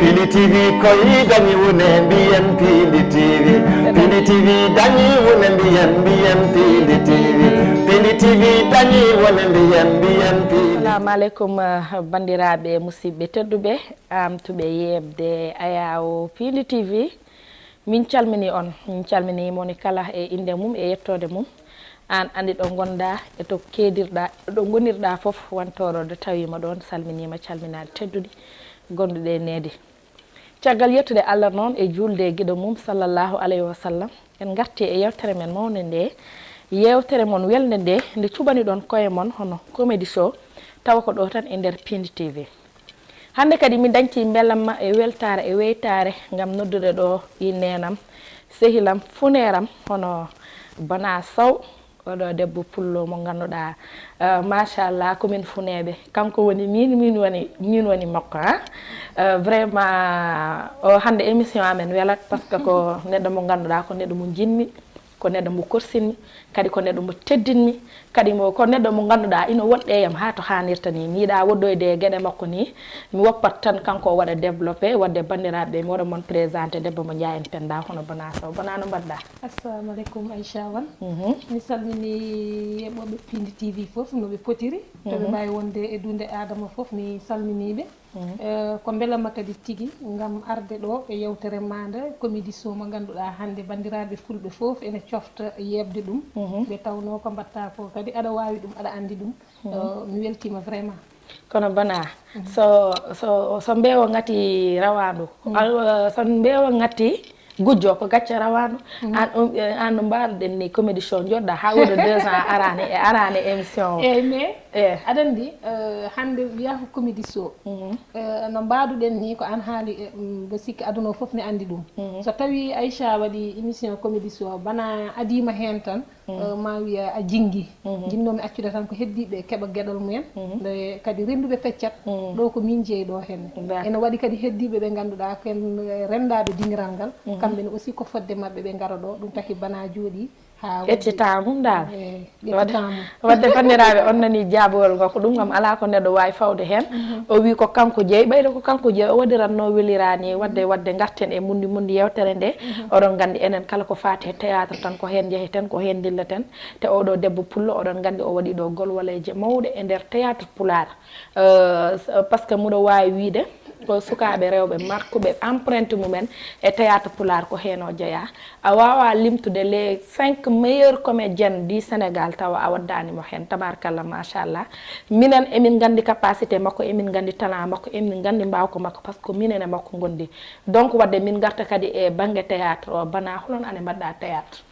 Pili TV koyi dañi wone mbiyen Pili TV Pili TV dañi wone mbiyen Pili TV Pili TV dañi wone mbiyen Pili. Assalamu alaikum bandiraɓe musidɓe tedduɓe amtuɓe yebde ayawo Pili TV. Min calmini on, min calmini moni kala e inde mum e yettode mum. An andi ɗo gonɗa e to kedirɗa ɗo gonirɗa foof wantoroɗo tawima ɗon salminima calminade tedduɗi gonduɗe needi. Caggal yettude Allah noon e julde e giɗo mum sallallahu alayhi wa sallam en garti e yewtere men mawde nde yewtere mon welde nde nde cuɓani ɗon koye mon hono comédie show tawa ko ɗo tan e nder Pili TV. Hande kadi mi dañci belamma e weltare e weytare gam noddude ɗo i nenam sehilam funeram hono Bana Sow oɗo debbo pullo mo ganduɗa machallah komin funeɓe kanko woni min woni makko vraiment o hande émission amen welat par ce que ko neɗɗo mo ganduɗa ko neɗɗo mo jinmi ko neɗɗo mo korsinmi kadi ko neɗɗo mo teddinmi kadi ko neɗɗo mo ganduɗa ino woɗɗe yam ha to hannirta ni mi yiɗa woddoyde e gueɗe makko ni mi woppat tan kanko o waɗa développé wadde bandiraɓe mi waɗa mon présenté debbo mo Ndiaye en Penda hono Bana Sow. Bana no mbaɗɗa? Assalamu alaikum Aisha wan mi salmini yeɓoɓe Pili TV foof noɓe potiri toɓe mbawi wonde e dunde adama foof mi salminiɓe ko belamma kadi tigui gam arde ɗo e yewtere mande comédie show mo ganduɗa hande bandiraɓe fulɓe foof ene cofta yebde ɗum ɓe tawno ko mbatta ko kadi aɗa wawi ɗum aɗa andi ɗum mi weltima vraiment. Kono Bana so mbewo ngati rawandu so mbewo ngati gujjo ko gacca rawandu an no mbaɗoɗen ni comédie show joɗɗa ha woɗo 2 ans arane émission eyyi mais aɗa andi hande wiya ko comédie show no mbaɗuɗen ni ko an haali mbo sikki aduna o foof ne andi ɗum so tawi Aisha waɗi émission comédie show Bana adima hen tan ma wiya a jingui jinnomi accude tan ko heddiɓe keeɓa gueɗal mumen nde kadi renduɓe peccat ɗo ko min jeeyi ɗo henne ene waɗi kadi heddiɓe ɓe ganduɗa ken rendaɓe dingiral ngal kamɓene aussi ko fodde mabɓe ɓe gara ɗo ɗum taki Bana jooɗi ha ƴettita mum dal wadde bandiraɓe on nani jaabowol ngo ko ɗum kam ala ko neɗɗo wawi fawde hen o wi ko kanko jeeyi ɓayde ko kanko jeeyi o waɗiranno welirani wadde garten e mundi yewtere nde oɗon gandi enen kala ko fati e théâtre tan ko hen jeeheten ko hen dilleten te oɗo debbo pullo oɗon gandi o waɗi ɗo golwaleje mawɗe e nder théâtre Pular par ce que muɗo wawi wiide ko sukaɓe rewɓe markuɓe empreinte mumen e théâtre Pular ko hen o jeeya a wawa limtude les 5 meilleurs comédiennes du Sénégal tawa a waddanimo hen tabarkalla machallah minen emin gandi capacité makko emin gandi talent makko emin gandi mbawko makko par ce que minen e makko gondi donc wadde min garta kadi e banggue théâtre o Bana holon ane mbaɗɗa théâtre?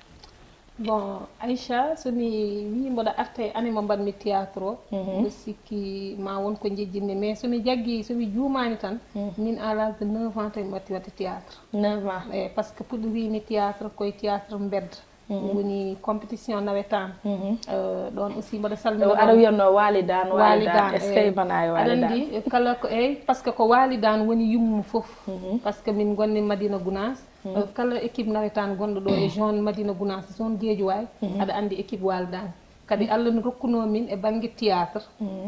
Bon Aisha somi wi mboɗa arta e ane mo mbaɗmi théâtre o mbo sikki ma won ko jejjinmi mais somi jaggui somi juumani tan min à l'âge de 9 ans tan mi watti wadde théâtre 9 ans e par ce que puɗɗorimi théâtre koye théâtre mbedda woni compétition nawetan ɗon aussi mboɗa salmina aɗa wiyatno walidan est ce que Bana e walidan aɗa andi kala ko eyyi par ce que ko walidan woni yummu foof par ce que min gonni Madina Gounass kala équipe nawetan gonɗo ɗo e zone Madina Gounass zone Guédiawaye aɗa andi équipe walidan kadi Allah no rokkuno min e banggue théâtre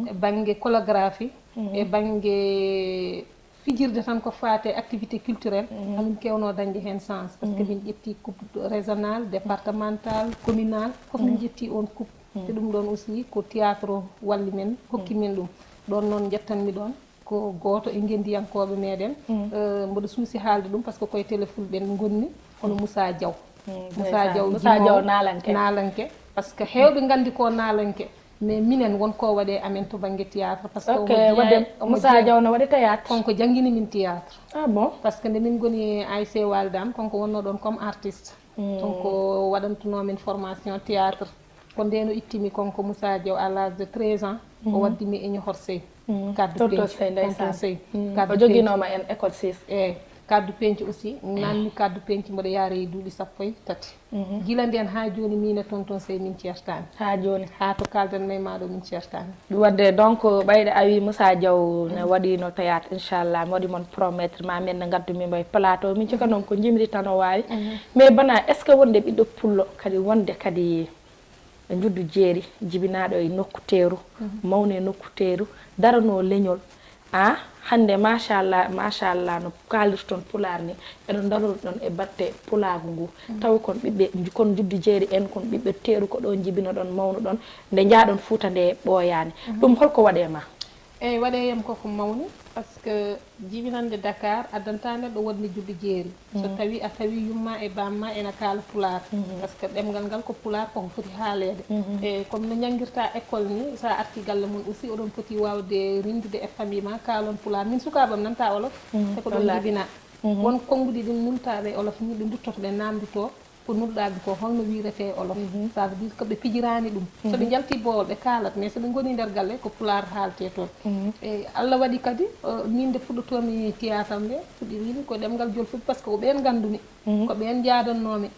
e banggue chorégraphie e banggue fijirde tan ko fate activité culturelle hamin kewno dañde hen sens par ce que min ƴetti coupe régional départemental communal foof min ƴetti on coupe te ɗum ɗon aussi ko théâtre o walli men hokki min ɗum ɗon noon jettanmi ɗon ko goto e guendiyankoɓe meɗen mboɗo suusi haalde ɗum par ce que koye télé fulɓen gonni hono Moussa Diaw Moussa Diaw nalanke par ce que hewɓe gandi ko nalanke mais minen wonko waɗe amen to banggue théâtre par ce que Moussa Diaw no waɗi théâtre konko jangguini min théâtre bon par ce que nde min goni AIC Waldam konko wonno ɗon comme artiste konko waɗantunomin formation théâtre ko ndeno ittimi konko Moussa Diaw à l'âge de 13 ans o waddimi e ñohor sey kaddu penci o joguinoma en école 6 eyyi kaddu penci aussi nanni kaddu penci mboɗo yaara e duuɓi 13 gila nden ha joni min e tonton sey min ceertani ha joni ha to kaldannayi maɗo min ceertani wadde donc ɓayde a wi Moussa Diaw ne waɗino théâtre inchallah mi waɗi mon promettre ma men ne gaddumi mbaye plateau min cika noon ko jimri tan o wawi mais Bana est ce que wonde ɓiɗɗo pullo kadi wonde kadi juddu jeeri jibinaɗo e nokku teeru mawne nokku teeru darano leñol hande machallah no kalirton pular ni eɗon daror ɗon e batte pulagu ngu taw kon ɓiɓɓe kon juddu jeeri en kon ɓiɓɓe teeru ko ɗon jibino ɗon mawnu ɗon nde jaaɗon Fuuta nde ɓooyaani ɗum holko waɗe ma eyyi waɗeyam koko mawni par ce que jibinande Dakar addanta neɗɗo wonde juddu jeeri so tawi a tawi yumma e bamma ena kaala pular par ce que ɗemgal ngal ko pular koko foti haalede e comme no jangguirta école ni sa arti galle mum aussi oɗon poti wawde rindude e famille ma kaalon pular min sukabam nanta olof te ko ɗon jibina won konnguɗi ɗin nultaɓe e olof ni ɓe duttoto ɓe namdito ko nulɗaɓe ko holno wirete olof ça veut dire que ɓe pijirani ɗum soɓe jalti bowol ɓe kaalat mais soɓe goni nder galle ko pular haalte toon e Allah waɗi kadi min nde fuɗɗotomi théâtre nde fuɗɗirini ko ɗemgal Jolfuɓe par ce que ko ɓen gandumi ko ɓen jaadannomi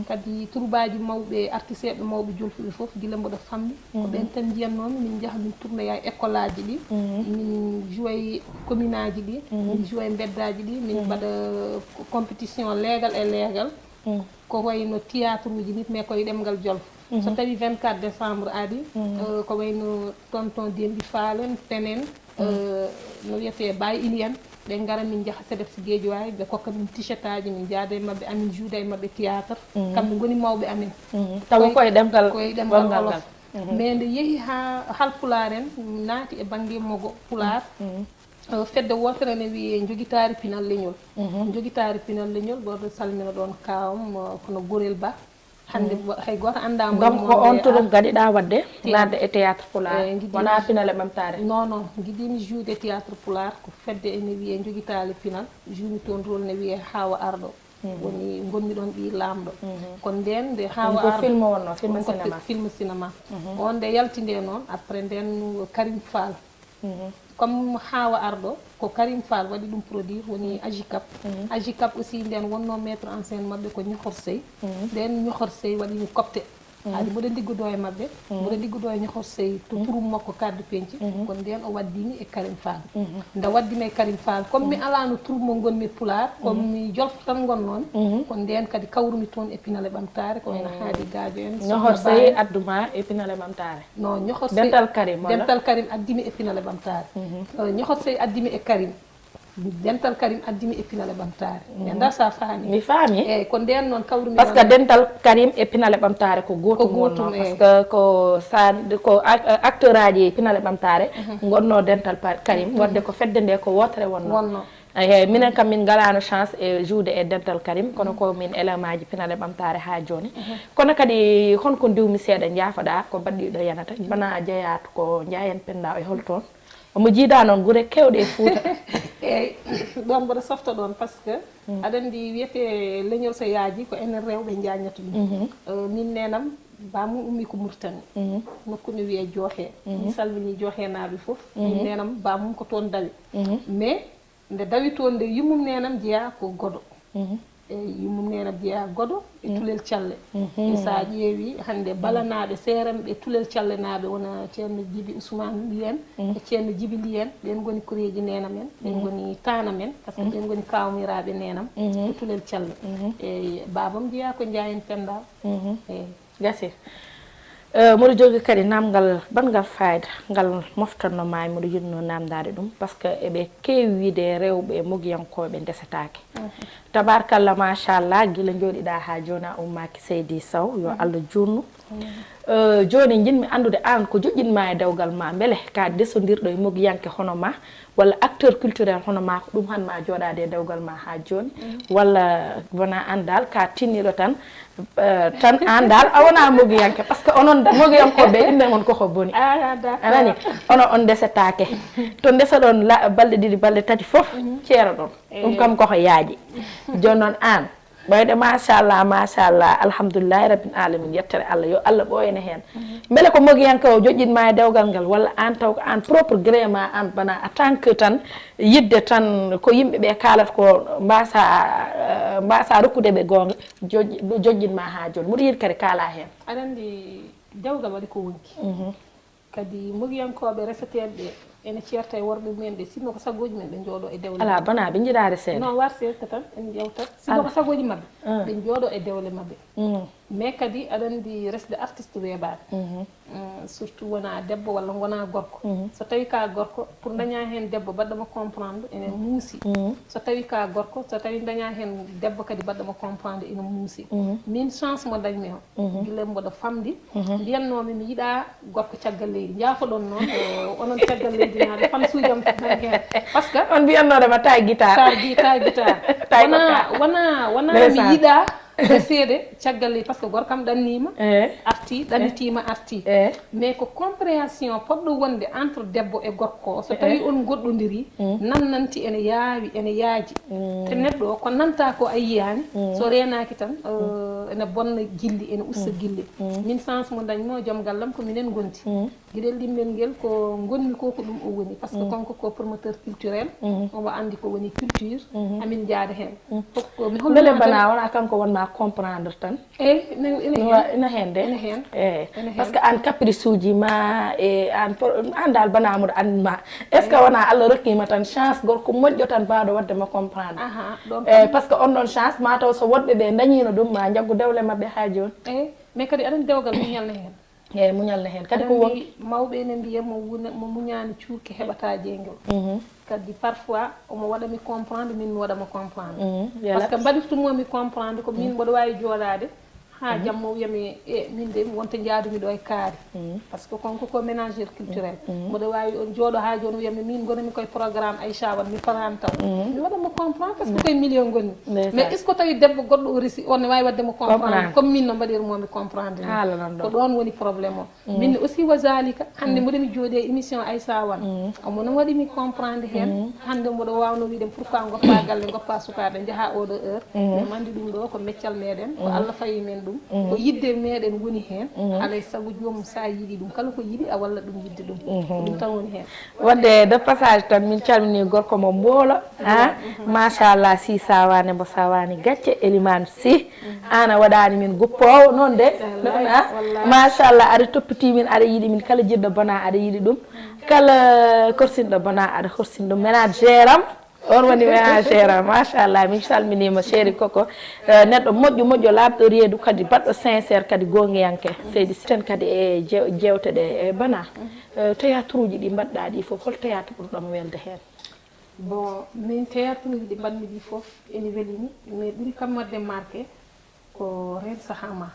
kadi troubaji mawɓe artisteɓe mawɓe Jolfuɓe foof guila mboɗo fammi ko ɓen tan jiyannomi min jaaha min tournoya école aji ɗi min jouoy commune aji ɗi min jouoy beddaji ɗi min mbaɗa compétition leegal e leegal ko wayno théâtre uji ni mais koye ɗemgal Jolf so tawi 24 décembre ari ko wayno tonton Dembi Falen tenen no wiyete Baye Iliane ɓe gara min jaaha CDEPS Guédiawaye ɓe kokka min t-shirt aji min jaada e mabɓe amin juuda e mabɓe théâtre kamɓe goni mawɓe amin taw koye ɗemgal olof mais nde yeehi ha halpular en naati e banggue mogo pular fedde wotere ne wiye jogitari pinal leñol jogitari pinal leñol ɓoɗo salmina ɗon kawam kono Gorel Ba hande hay goto andama donc ko on turum gaɗiɗa wadde nadde e théâtre pular wona pinal e ɓamtare non guiɗimi joude théâtre pular ko fedde ene wiye jogitali pinal jumi toon rôle ne wiye Hawa Arɗo woni gonmi ɗon ɓi lamɗo ko nden nde Hawa Arɗo film wonno film cinéma on nde yalti nde noon après nden Karim Fall comme Hawa Arɗo ko Karim Fall waɗi ɗum produire woni Agicap aussi nden wonno maître en scène mabɓe ko Ñohor Sey nden Ñohor Sey waɗimi copte haade mboɗo liggodo e mabɓe mboɗo liggodo e Ñohor Sey to turum makko kaddu penci ko nden o waddimi e Karim Fall nde waddimi e Karim Fall comme mi alano tour mo gonmi pular comme mi Jolf tan gonnoon ko nden kadi kawrumi toon e Pinal e Ɓamtare ko wayno Haadi Gadio en Ñohor Sey adduma e Pinal e Ɓamtare non Ñohor Sey dental Karim addimi e Pinal e Ɓamtare Ñohor Sey addimi e Karim dental Karim addimi e Pinal e Ɓamtare mi anda sa faami mi faami eyyi ko nden noon kawrumi par ce que dental Karim e Pinal e Ɓamtare ko gotum wonno par ce que ko acteur aji Pinal e Ɓamtare gonno dental Karim wadde ko fedde nde ko wotere wonno eyyi minen kam min galano chance e joude e dental Karim kono ko min élément ji Pinal e Ɓamtare ha joni kono kadi honko ndiwmi seeɗa jaafoɗa ko baɗɗiɗo yanata bana jeeyatu ko Ndiayen Penda e holton omo jiida noon guure kewɗe e Fouta eyyi ɗon mboɗo softa ɗon par ce que aɗa andi wiyete leñol so yaaji ko enen rewɓe jañata ɗum min nenam bamum ummi ko Mauritanie nokku ne wiye Joohe mi salmini Joohe naaɓe foof min nenam bamum ko toon dawi mais nde dawi toon nde yummum nenam jeeya ko Godo eyyi yummum nenam jeeya Godo e Tulel Thialle sa ƴeewi hande balanaɓe seeranɓe e Tulel Thialle naɓe wona ceerno Djibi Ousmane Ly en e ceerno Djibi Ly en ɓen goni koreji nenam en ɓen goni tana men par ce que ɓen goni kawmiraɓe nenam e Tulel Thialle eyyi babam jeeya ko Ndiayen Penda eyyi gasi mboɗo jogui kadi namgal bangal fayida ngal moftanno mami mboɗo yinno namdade ɗum par ce que eɓe kewi wiide rewɓe mogiyankoɓe ndesetake tabarkalla machallah guila joɗiɗa ha joni a ummaki Seydi Sow yo Allah junnu joni jinmi andude an ko joƴƴinma e dewgal ma beele ka desodirɗo e mogiyanke hono ma walla acteur culturel hono ma ko ɗum hanma joɗade e dewgal ma ha joni walla wona andal ka tinniɗo tan an dal a wona mogiyanke par ce que onon mogiyankoɓe inde mon koko boni anani ono on ndesetake to ndesa ɗon balɗe ɗiɗi balɗe tati foof ceero ɗon ɗum kam koko yaaji joni noon an ɓayde machallah alhamdoulillahi rabbil alamin yettere Allah yo Allah ɓoyane hen beele ko mogiyanke o joƴƴinma e dewgal ngal walla an taw ko an propre gré ma an bana en tant que tan yidde tan ko yimɓeɓe kalata ko mbasa rokkudeɓe gonga joƴƴinma ha joni mbiɗa yiiɗi kadi kaala hen aɗa andi dewgal waɗi ko wonki kadi mogiyankoɓe reseteɓe ɓe ene ceerta e worɓe mumen ɓe sinno ko sagoji men ɓe jooɗo e dewle ala bana ɓe jiiɗade seeɗa non war seeɗa tan en ƴewtat sinno ko sagoji mabɓe ɓe jooɗo e dewle mabɓe mais kadi aɗa andi resde artiste weeɓaani surtout wona debbo walla wona gorko so tawi ka gorko pour daña hen debbo baɗɗoma comprendre ene muusi so tawi ka gorko so tawi daña hen debbo kadi baɗɗoma comprendre ene muusi min chance mo dañmi o guilem mboɗo famdi mbiyannomi mi yiiɗa gorko caggal leydi jaafoɗon noon onon caggal leydi naɗe fan suujam tan hen par ce que on mbiyannodema ta guitare ta guitare wona mi yiiɗa seede caggal leydi par ce que gorko kam ɗannima arti ɗannitima arti mais ko compréhension poɗɗo wonde entre debbo e gorko so tawi on goɗɗodiri nannanti ene yaawi ene yaaji te neɗɗo o ko nanta ko a yiyani so renaki tan ene bonna gilli ene usta gilli min sens mo dañmo joom gallam ko minen gonti gueɗel ɗimmel nguel ko gonmi ko ɗum o woni par ce que konko ko promoteur culturel omo andi ko woni culture amin jaada hen beele bana wona kanko wonma comprendre tan ina hen de ene hen par ce que an caprice uji ma e an dal banamuɗo andma est ce que wona Allah rokkima tan chance gorko moƴƴo tan mbaɗo waddema comprendre par ce que on ɗon chance mataw so woɗɓe ɓe dañino ɗum ma jaggu dewle mabɓe ha joni mais kadi aɗani dewgal muñalna hen muñalna hen kadi ko won mawɓe ene mbiya mo muñani cuurki heɓata jeygol kadi parfois omo waɗami comprendre min mi waɗamo comprendre par ce que mbaɗirtumomi comprendre ko min mboɗo wawi joɗade ha jamma wiyami min de wonta jaadumi ɗo e kaari par ce que konko ko ménageur culturel mboɗo wawi on jooɗo ha joni wiyami min gonami koye programme Aïcha wan mi parani taw mi waɗamo comprendre par ce que koye million gonmi mais est ce que tawi debbo goɗɗo o resi on ne wawi waddemo comprendre comme min no mbaɗirmomi comprendre ni ko ɗon woni probléme o minne aussi wa zalika hande mboɗomi jooɗi e émission Aïcha wan omono waɗimi comprendre hen hande mboɗo wawno wiide pourquoi goppa galle goppa sukaɓe jaaha oɗo heure mais mandi ɗum ɗo ko meccal meɗen ko Allah fayi men ɗum ko yidde meɗen woni hen alay saago jomum sa yiiɗi ɗum kala ko yiiɗi a walla ɗum yidde ɗum ɗum tan woni hen wadde de passage tan min calmini gorko mo mboolo machallah si sawane mbo sawani gacce Elimane Sy ana waɗani min guppowo noon de machallah aɗa toppiti min aɗa yiiɗi min kala jiɗɗo bona aɗa yiiɗi ɗum kala korsinɗo bona aɗa horsin ɗum ménagère am on woni ménagère am machallah min calminima chéri koko neɗɗo moƴƴo laaɓɗo reedu kadi baɗɗo sincére kadi gongiyanke seydi siten kadi e jewteɗe e bana théâtre uji ɗi mbaɗɗa ɗi foof hol théâtre ɓurɗoma welde hen bon min théâtre uji ɗi mbaɗmi ɗi foof ene welimi mais ɓuuri kam wadde marqué ko Ren Sahama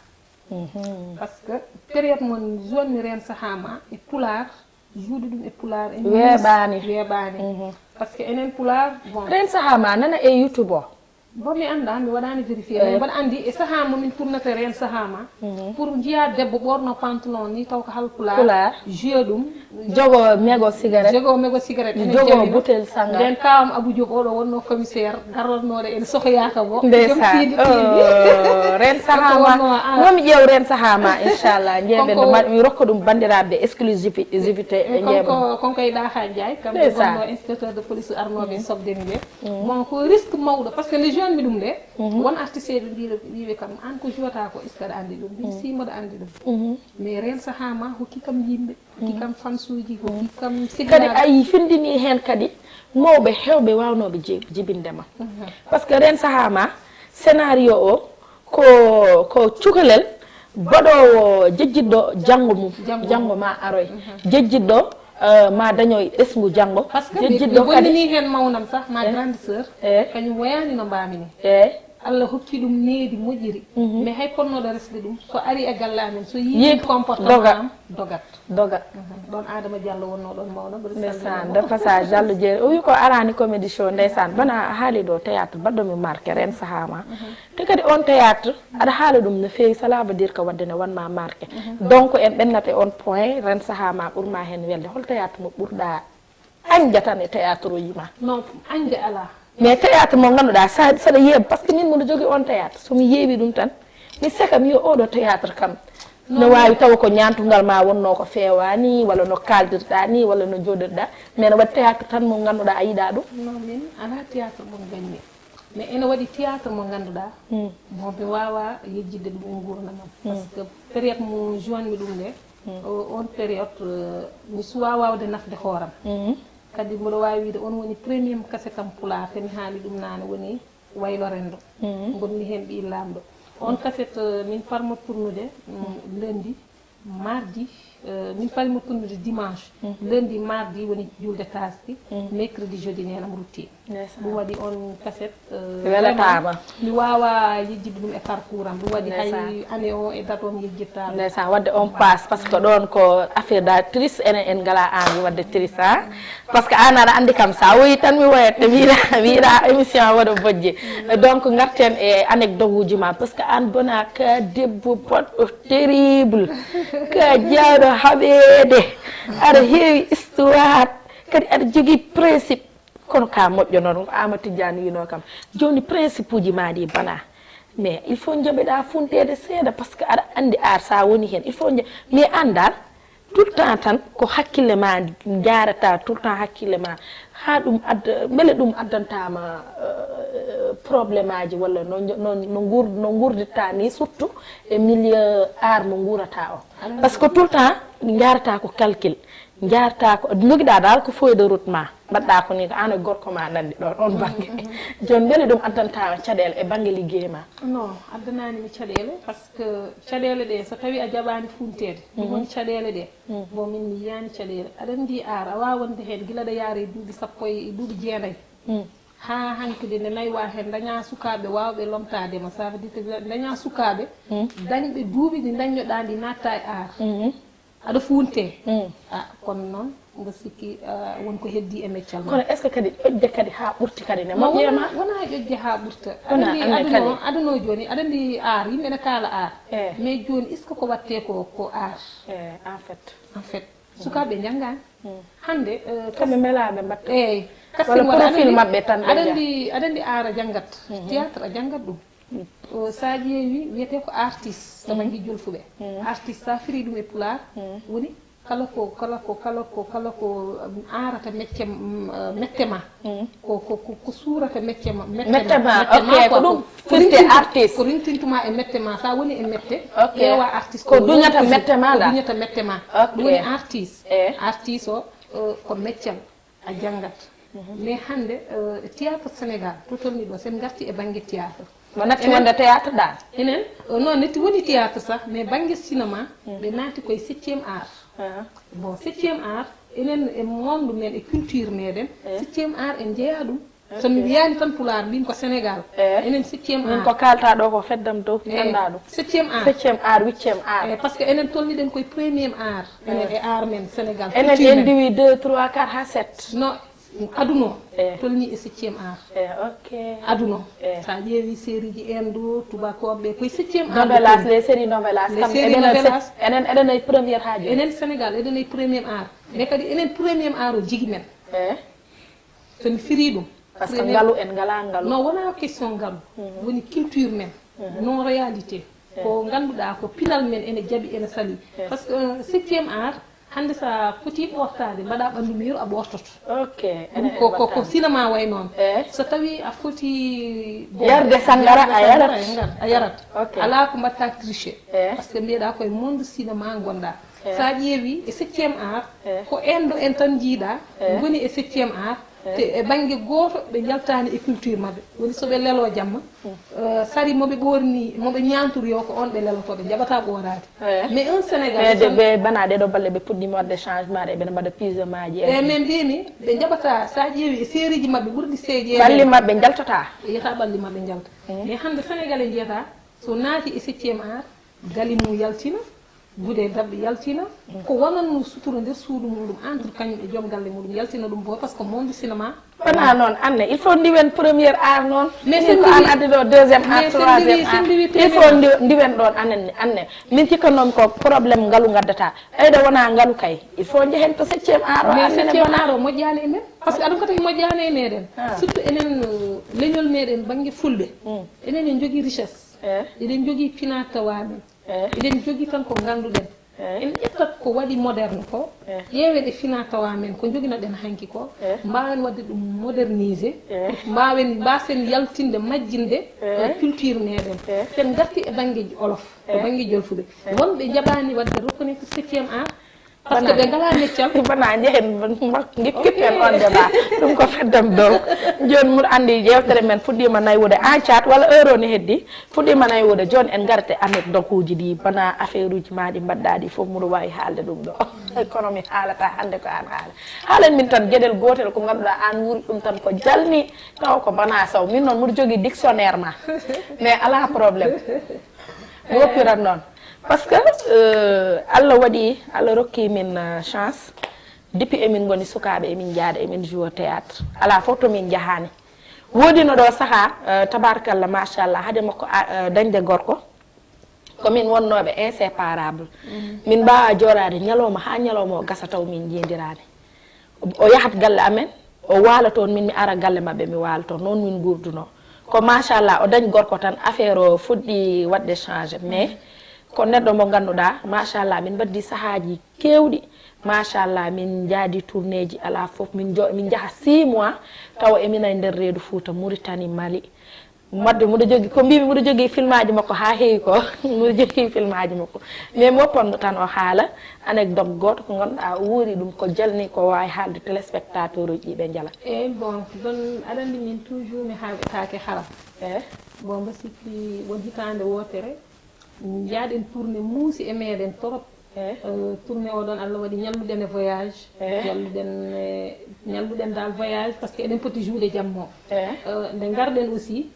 par ce que période mon zone mi Ren Sahama e Pulaar juuɗe ɗum e Pulaar weeɓani par ce que enen Pulaar bon Ren Sahama nana e YouTube o bon mi anda mi waɗani vérifié mais mbaɗa andi e saaha momin tournata Ren Sahama pour jiya debbo ɓorno pantalon ni taw ko halpulaar joué ɗum jogo mégo cigarette jogo bouteille sanga nden kawam Abou Diop oɗo wonno commissaire garotnoɗo en sohayaka bo ndeysan Ren Sahama momi ƴeew Ren Sahama inchallah jeeɓe mi rokka ɗum bandiraɓe exclusivité ɓe jeeɓa konko e Daha Ndiaye kam wonno inspecteur de police arnoɓe sobdeni ɓe bon ko risque mawɗo par ce que les jeunes mi ɗum de won artiste ɓe wiɓe kam an ko jouata ko est ce que aɗa andi ɗum mbi si mbaɗa andi ɗum mais Ren Sahama hokki kam yimɓe hokki kam fansuji hokki kam kadi ayi findini hen kadi mawɓe hewɓe wawnoɓe jibindema par ce que Ren Sahama scénario o ko cukalel baɗowo jejjidɗo janggo mum janggo ma aroy jejjidɗo ma dañoy ɓesgu janggo par ce que jejjidɗo kadi ni hen mawnam sax ma grande sœur kañum wayani no mbamini Allah hokki ɗum needi moƴƴiri mais hay ponnoɗo resde ɗum so ari e galle amen so yii comportement am dogat ɗon Adama Diallo wonno ɗon mawɗo ndeysan de passage Diallo jeeri o wi ko arani comédie show ndeysan bana haali ɗo théâtre baɗɗomi marqué Ren Sahama te kadi on théâtre aɗa haala ɗum no fewi cela veut dire que wadde ne wonma marqué donc en ɓennate on point Ren Sahama ɓurma hen welde hol théâtre mo ɓurɗa añdia tan e théâtre uji ma non añde ala mais théâtre mo ganduɗa saɗa yeeɓa par ce que min mono jogui on théâtre somi yeeɓi ɗum tan mi saka mi yo oɗo théâtre kam no wawi tawa ko ñantugal ma wonno ko fewani walla no kaldirɗa ni walla no joɗirɗa mais ne waɗi théâtre tan mo ganduɗa a yiɗa ɗum non min ala théâtre mo gañmi mais ene waɗi théâtre mo ganduɗa bon mi wawa yejjidde ɗum e gurdamam par ce que période mo joinmi ɗum nde on période mi suwa wawde nafde hooram kadi mboɗo wawi wiide on woni premier cassette am Pulaar te mi haali ɗum nane woni Waylo Rendo gonmi hen ɓi lamɗo on cassette min parma tournude lundi mardi min parma tournude dimanche lundi mardi woni julde taski mercredi jeudi nenam rutti ɗum waɗi on cassette welatama mi wawa yejjide ɗum e parcours am ɗum waɗi hay année o e date on yejjittama ndeysan wadde on passe par ce que ɗon ko affaire da triste enen en ngala envie wadde triste ha par ce que an aɗa andi kam sa woyi tan mi woyat wiiɗa émission waɗa bojje donc garten e anecdote uji ma par ce que an bona ka debbo boɗɗo terrible ka jawɗo haɓede aɗa heewi histoire kadi aɗa jogui principe kono ka moƴƴo noon Amadou Tidiane wino kam joni principe uji ma ɗi bana mais il faut jaɓeɗa funtede seeɗa par ce que aɗa andi ar sa woni hen il faut mais andal tout le temps tan ko hakkille ma jarata tout le temps hakkille ma ha ɗum adda beele ɗum addantama probléme aji walla no gurditta ni surtout e milieu art mo gurata o par ce que tout le temps jarata ko calcul jarata ko joguiɗa dal ko feuille de route ma mbaɗɗa ko ni ko an e gorko ma nandi ɗon on banggue joni beele ɗum addantama caɗele e banggue ligguey ma non addananimi caɗele par ce que caɗele ɗe so tawi a jaɓani funtede ɗum woni caɗele ɗe bon min mi yiyani caɗele aɗa andi ar a wawa wonde hen guila ɗa yaare duuɓi sappo e duuɓi jeenayyi ha hankude nde naywa hen daña sukaɓe wawɓe lomtadema ça veut dire que daña sukaɓe dañɓe duuɓi ɗi dañƴoɗa ɗi natta e ar aɗa funte kono noon ngo sikki wonko heddi e meccal ma kono est ce que kadi ƴoƴde kadi ha ɓurti kadi ne moƴƴema wona ƴoƴde ha ɓurta aɗa aduno joni aɗa andi ar yimɓe ne kaala ar mais joni est ce que ko watte ko ar en fait sukaɓe janggani hande kamɓe melaɓe mbatta eyyi profil mabɓe tan aɗa andi ar a janggat théâtre a janggat ɗum sa ƴeewi wiyete ko artiste so banggue julfuɓe artiste sa firi ɗum e pular woni kala ko arata mette ma ko suurata mette ma ok ko ɗum firte artiste ko rintintuma e mette ma sa woni e mette ƴeewa artiste ko duñata mette ma ko duñata mette ma ɗum woni artiste artiste o ko meccal a janggat mais hande théâtre sénégal to tolni ɗo sen garti e banggue théâtre mo natti wonde théâtre ɗa enen non netti woni théâtre sah mais banggue cinéma ɓe naati koye 7e art bon 7e art enen e monde men e culture meɗen 7e art en jeeya ɗum somi wiyani tan pular mbin ko sénégal enen 7e art ko kalta ɗo ko feddam dow anda ɗum 7e art 7e art 8e art par ce que enen tolniɗen koye 1er art enen e art men sénégal enen en diwi 2 3 4 ha 7 non aduno tolni e 7e art ok aduno sa ƴeewi série ji endo tubakoɓe koye 7e art novelas les séries novelas enen eɗen e premiére ha joni enen sénégal eɗen e 1er art mais kadi enen 1er art o jigui men somi firi ɗum par ce que ngaalu en ngala ngaalu non wona question ngaalu woni culture men non réalité ko ganduɗa ko pinal men ene jaaɓi ene sali par ce que 7e art hande sa foti ɓortade mbaɗa ɓandu miru a ɓortoto ok ko cinéma way noon so tawi a foti yarde sangara a yarat ala ko mbatta triché par ce que mbiyeɗa koye monde cinéma gonɗa sa ƴeewi e 7e art ko endo en tan jiiɗa woni e 7e art te e banggue goto ɓe jaltani e culture mabɓe woni soɓe lelo jamma sari moɓe ɓorni moɓe ñantori o ko on ɓe lelotoɓe jaɓata ɓorade mais un sénégal ɓe bana ɗeɗo balle ɓe puɗɗima wadde changement ɗe ɓeɗa mbaɗa pisemaji e min mbimi ɓe jaɓata sa ƴeewi e série ji mabɓe ɓurɗi seeje ɓalli mabɓe jaltata yiyata ɓalli mabɓe jalta mais hande sénégalais jiyata so naati e 7e art gali mum yaltina gude dabɓe yaltina ko wonanno sutura nder suudu muɗum entre kañum e joom galle muɗum yaltina ɗum bo par ce que monde cinéma wona noon Anne il faut ndiwen premiére art noon mais ko an addi ɗo deuxiéme art troisiéme art il faut ndiwen ɗon Anne min cikkannomi ko probléme ngaalu gaddata ɓeyɗo wona ngaalu kay il faut jehen to 7e art o mais 7e art o moƴƴani e men par ce que aɗum ko taki moƴƴani e meɗen surtout enen leñol meɗen banggue fulɓe enen en jogui richesse eɗen jogui pinatawa men eɗen jogui tan ko ganduɗen en ƴettat ko waɗi moderne ko ƴeewen e fina tawa men ko joguinoɗen hanki ko mbawen wadde ɗum modernisé mbasen yaltinde majjinde culture meɗen sen garti e banggue olof e banggue jolfuɓe wonɓe jaɓani wadde reconnaître 7e art par ce que ɓe ngala meccal bana jehen gikkippen on débat ɗum ko feddam dow joni mbiɗa andi yewtere men fuɗɗima naywude en cat walla heure o ne heddi fuɗɗima naywude joni en garate anecdote uji ɗi bana affaire uji ma ɗi mbaɗɗa ɗi fof mbiɗa wawi haalde ɗum ɗo kono mi haalata hande ko an haala haalan min tan gueɗel gotel ko ganduɗa an wuri ɗum tan ko jalni taw ko bana saw min noon mbiɗa jogui dictionnaire ma mais ala probléme mi woppirat noon par ce que Allah waɗi Allah rokki min chance depuis emin goni sukaɓe emin jaada emin joué théâtre ala fof tomin jahani wodino ɗo saaha tabarakallah machallah haade makko dañde gorko komin wonnoɓe inséparable min mbawa joɗade ñalawma ha ñalawma o gasa taw min jiidirani o yahat galle amen o waala toon min mi ara galle mabɓe mi waala toon noon min gurduno ko machallah o dañ gorko tan affaire o fuɗɗi wadde changé mais ko neɗɗo mo ganduɗa machallah min mbaddi sahaji kewɗi machallah min jaadi tourné ji ala foof min jaaha 6 mois tawa emina e nder reedu Fouta Mauritanie Mali wadde mbiɗa jogui ko mbimi mbiɗa jogui film aji makko ha heewi ko mbiɗa jogui film aji makko mais mi woppanno tan o haala anecdote goto ko ganduɗa o wuuri ɗum ko jalni ko wawi haalde téléspectateur uji ɓe jala eyyi bon ɗon aɗa andi min toujours mi haaltake haram bon mba sikki won hitande wotere jaaɗen tourné muusi e meɗen torop tourné o ɗon Allah waɗi ñalluɗen e voyage ñalluɗen dal voyage par ce que eɗen poti juuɗe jammo nde garɗen aussi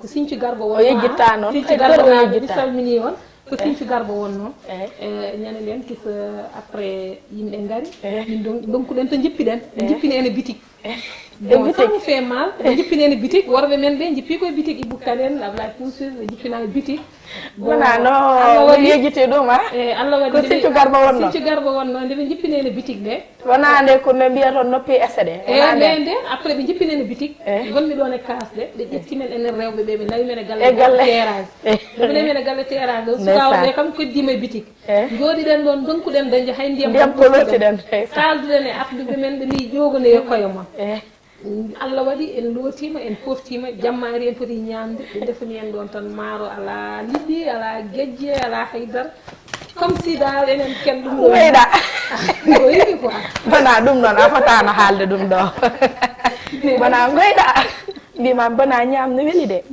ko Sinthiou Garba won yejjitta noon Sinthiou Garba mi salmini on ko Sinthiou Garba wonno ñande nden kisa après yimɓe ngari min donkuɗen to jippiɗen jippini ene boutique bon ça me fait mal ɓe jippini ene boutique worɓe men ɓe jippi koye boutique Iboucar en Ablaye Poussir ɓe jippina e boutique wona no yejjiti ɗum a Allah waɗi ko Sinthiou Garba wonno Sinthiou Garba wonno nde ɓe jippini ene boutique ɗe wona nde ko ɓe mbiya toon noppi ese ɗe nde nde après ɓe jippini ene boutique gonmi ɗon e kasɗe ɓe ƴettimen enen rewɓe ɓe ɓe nawi men e galle terrage ɓe nawi men e galle terrage o sukaɓe kam koddima e boutique jooɗiɗen ɗon donkuɗen dañde hay ndiyam polotiɗen kalduɗen e arduɓe men ɓe mbi jogonoyo koye mon Allah waɗi en lootima en poftima jammari en poti ñamde ɓe defani en ɗon tan maaro ala liɗɗi ala guejje ala haydara comme si dal enen ken ɗum ɗo wayɗa o yiɗi quoi bona ɗum ɗon a fotano haalde ɗum ɗo bona goyɗa mbima bona ñamno weeli de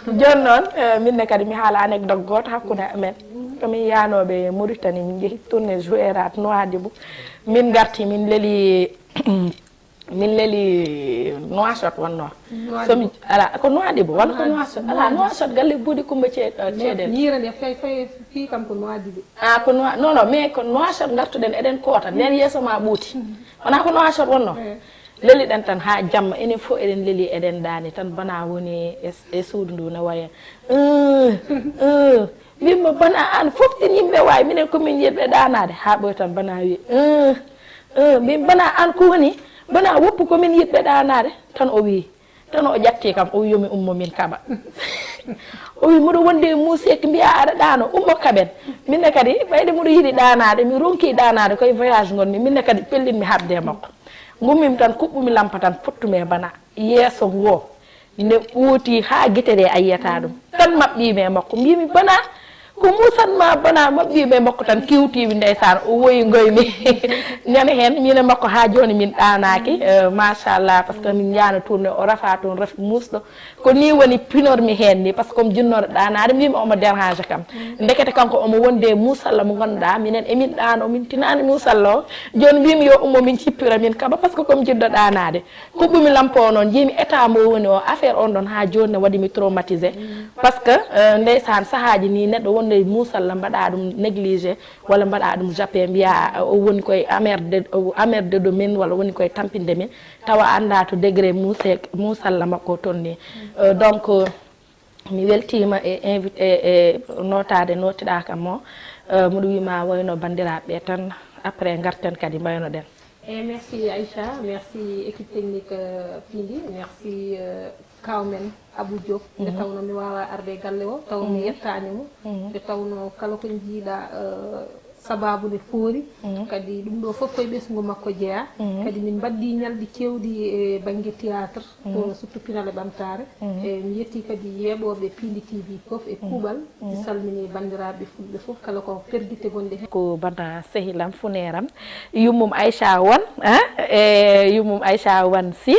joni noon minne kadi mi haala anecdote goto hakkude amen komin yanoɓe Mauritanie min jeehi tourné jouerat Nouadhibou min garti min leeli Nouakchott wonno somi ala ko Nouadhibou walla ko Nouakchott ala Nouakchott galle Boudy Coumba ceeɗen ñira nde fay fi kam ko Nouadhibou ko non non mais ko Nouakchott gartuɗen eɗen koota nden yeeso ma ɓuuti wona ko Nouakchott wonno leli ɗen tan ha jamma enen fof eɗen leeli eɗen daani tan bana woni e suudu ndu ne waya mbimmo bana an foftin yimɓe wawi minen komin yiɗɓe ɗanade ha ɓoy tan bana wi mbim bana an ko woni bana woppu komin yiɗɓe ɗanade tan o wi tan o ƴatti kam o wi yomi ummo min kaɓa o wi mbiɗo wonde museki mbiya aɗa ɗano ummo kaɓen minne kadi ɓayde mbiɗo yiiɗi ɗanade mi ronki ɗanade koye voyage gonmi minne kadi pellinmi habde e makko gummimi tan kuɓɓumi lampa tan pottumi e bana yeeso ngo nde ɓuuti ha guetere a yiyata ɗum tan maɓɓimi e makko mbimi bana ko musanma bana maɓɓiɓe makko tan kiwtiwi ndeysan o woyi goymi ñande hen min e makko ha joni min ɗanaki machallah par ce que min jano tourné o rafa toon rafi musɗo ko ni woni pinormi hen ni par ce que komi jinnoɗo ɗanade mbimi omo dérange kam ndekete kanko omo wonde musalla mo ganduɗa minen emin ɗano min tinani musalla o joni mbimi yo ummo min cippira min kaɓa par ce que komi jiɗɗo ɗanade kuɓɓumi lampo o noon jimi état mo woni o affaire on ɗon ha joni ne waɗimi traumatisé par ce que ndeysan sahaji ni neɗɗo wonde musalla mbaɗa ɗum négligé walla mbaɗa ɗum jappé mbiya o woni koye amerde do min walla woni koye tampinde min tawa anda to degré musalla makko toon ni donc mi weltima e invité e notade notiɗa kam o mbiɗo wima wayno bandiraɓe tan après garten kadi mbayno ɗen merci Aïcha merci équipe technique Pindi merci kawmen Abou Diop nde tawno mi wawa arde galle o taw mi yettanimo nde tawno kala ko jiiɗa sababude foori kadi ɗum ɗo fof koye ɓesgu makko jeeya kadi min mbaddi ñalɗi kewɗi e banggue théâtre ko surtout pinal e ɓamtare e mi yetti kadi yeeɓoɓe Pindi TV fof e kuuɓal mi salmini bandiraɓe fulɓe fof kala ko perguite gonɗe hen ko bana sehilam funeram yummum Aïcha Wane e yummum Aïcha Wane Sy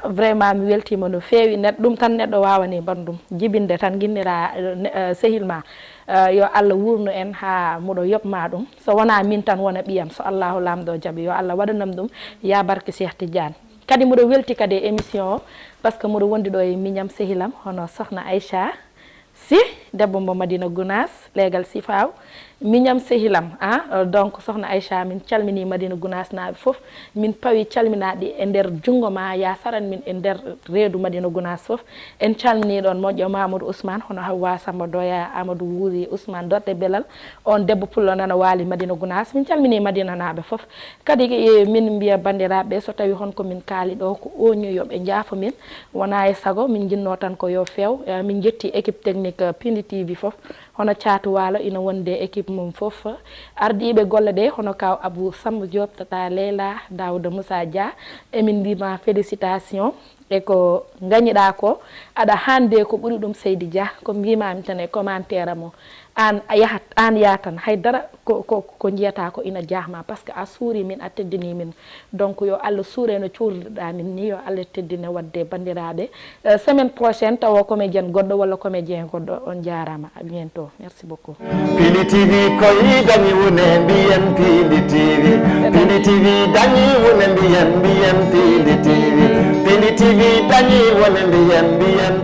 vraiment mi weltima no feewi ɗum tan neɗɗo wawani bandum jibinde tan guinnira sehil ma yo Allah wurno en ha muɗo yoɓma ɗum so wona min tan wona ɓiyam so Allahu lamɗo jaaɓi yo Allah waɗanam ɗum ya barke Cheikh Tidiane kadi muɗo welti kadi e émission o par ce que muɗo wondi ɗo e miñam sehilam hono sokhna Aïcha Sy debbo mo Madina Gounass leegal Sifaw miñam sehilam donc sokhna Aïcha min calmini Madina Gounass naaɓe fof min pawi calminaɗi e nder jungo ma ya saran min e nder reedu Madina Gounass fof en calmini ɗon moƴƴo Mamadou Ousmane hono Hawwa Samba Doya Amadou Wuri Ousmane Dorde Belal on debbo pullo nana waali Madina Gounass min calmini Madina naaɓe fof kadi min mbiya bandiraɓe so tawi honko min kaali ɗo ko oñu yoɓe jaafo min wona e sago min jinno tan ko yo few min jetti équipe technique Pindi TV fof hono Thiatou Walo ina wonde équipe mum fof ardiɓe golle ɗe hono kaw Abou Samba Diop Tata Leila Daouda Moussa Dia emin mbima félicitation e ko gañiɗa ko aɗa hande ko ɓuuri ɗum Seydi Dia ko mbimami tan e commentaire mo an yahat an yatan haydara ko jiyata ko ina jahma par ce que a suuri min a teddini min donc yo Allah suure no cuurɗa min ni yo Allah teddine wadde bandiraɓe semaine prochaine tawa comédien goɗɗo walla comédien goɗɗo on jarama à bientôt merci beaucoup Pindi TV koyi dañi wone mbiyen Pindi TV Pindi TV dañi wone mbiyen Pindi TV Pindi TV dañi wone mbiyen